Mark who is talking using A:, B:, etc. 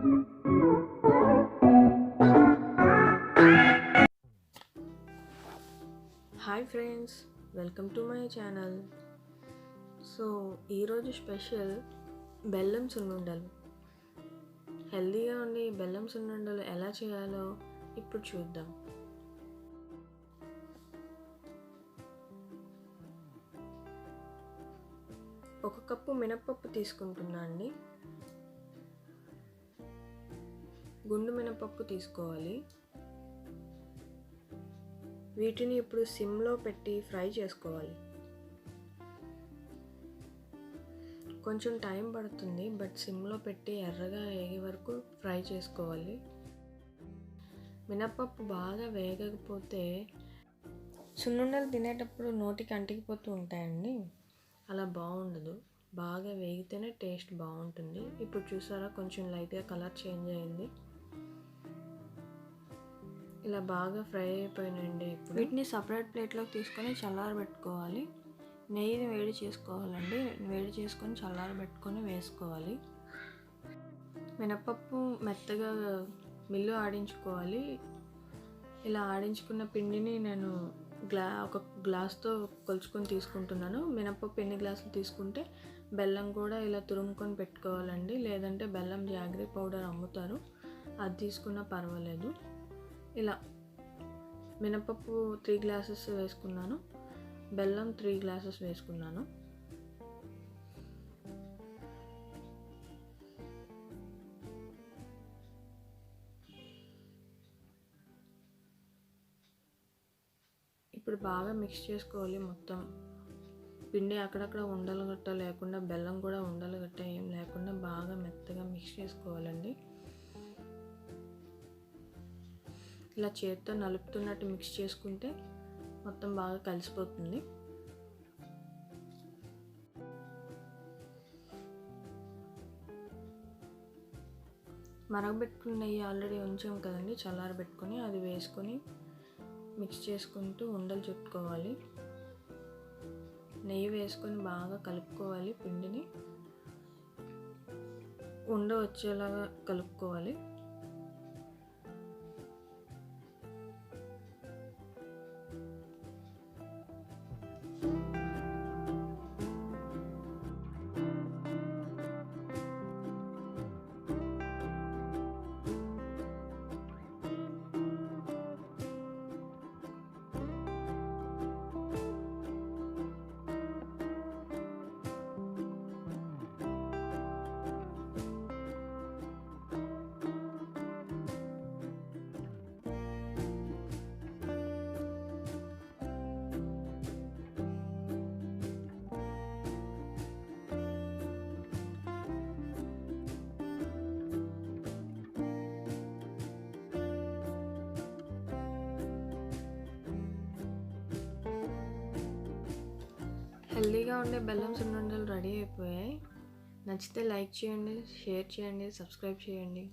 A: Hi friends, welcome to my channel. So ఈరోజు special బెల్లం సున్నుండలు. హెల్తీగా ఉండి బెల్లం సున్నుండలు ఎలా చేయాలో ఇప్పుడు చూద్దాం. ఒక కప్పు మినపప్పు తీసుకుంటున్నా అండి. గుండు మినపప్పు తీసుకోవాలి. వీటిని ఇప్పుడు సిమ్లో పెట్టి ఫ్రై చేసుకోవాలి. కొంచెం టైం పడుతుంది, బట్ సిమ్లో పెట్టి ఎర్రగా వేగే వరకు ఫ్రై చేసుకోవాలి. మినపప్పు బాగా వేగకపోతే సున్నుండలు తినేటప్పుడు నోటికి అంటికిపోతూ ఉంటాయండి, అలా బాగుండదు. బాగా వేగితేనే టేస్ట్ బాగుంటుంది. ఇప్పుడు చూసారా, కొంచెం లైట్గా కలర్ చేంజ్ అయింది. ఇలా బాగా ఫ్రై అయిపోయినండి. ఇప్పుడు వీటిని సపరేట్ ప్లేట్లోకి తీసుకొని చల్లారబెట్టుకోవాలి. నెయ్యిని వేడి చేసుకోవాలండి. వేడి చేసుకొని చల్లారబెట్టుకొని వేసుకోవాలి. మినపప్పు మెత్తగా మిల్లు ఆడించుకోవాలి. ఇలా ఆడించుకున్న పిండిని నేను ఒక గ్లాస్తో కొలుచుకొని తీసుకుంటున్నాను. మినపప్పు ఎన్ని గ్లాసులు తీసుకుంటే బెల్లం కూడా ఇలా తురుముకొని పెట్టుకోవాలండి. లేదంటే బెల్లం జాగరీ పౌడర్ అమ్ముతారు, అది తీసుకున్నా పర్వాలేదు. ఇలా మినపప్పు 3 గ్లాసెస్ వేసుకున్నాను, బెల్లం 3 గ్లాసెస్ వేసుకున్నాను. ఇప్పుడు బాగా మిక్స్ చేసుకోవాలి. మొత్తం పిండి అక్కడక్కడ ఉండలు గట్ట లేకుండా, బెల్లం కూడా ఉండలు గట్ట ఏం లేకుండా బాగా మెత్తగా మిక్స్ చేసుకోవాలండి. ఇలా చేతితో నలుపుతున్నట్టు మిక్స్ చేసుకుంటే మొత్తం బాగా కలిసిపోతుంది. మరగబెట్టుకున్న నెయ్యి ఆల్రెడీ ఉంచాం కదండి, చల్లారబెట్టుకొని అది వేసుకొని మిక్స్ చేసుకుంటూ ఉండలు చుట్టుకోవాలి. నెయ్యి వేసుకొని బాగా కలుపుకోవాలి. పిండిని ఉండ వచ్చేలాగా కలుపుకోవాలి. హెల్తీగా ఉండే బెల్లం సున్నుండలు రెడీ అయిపోయాయి. నచ్చితే లైక్ చేయండి, షేర్ చేయండి, సబ్స్క్రైబ్ చేయండి.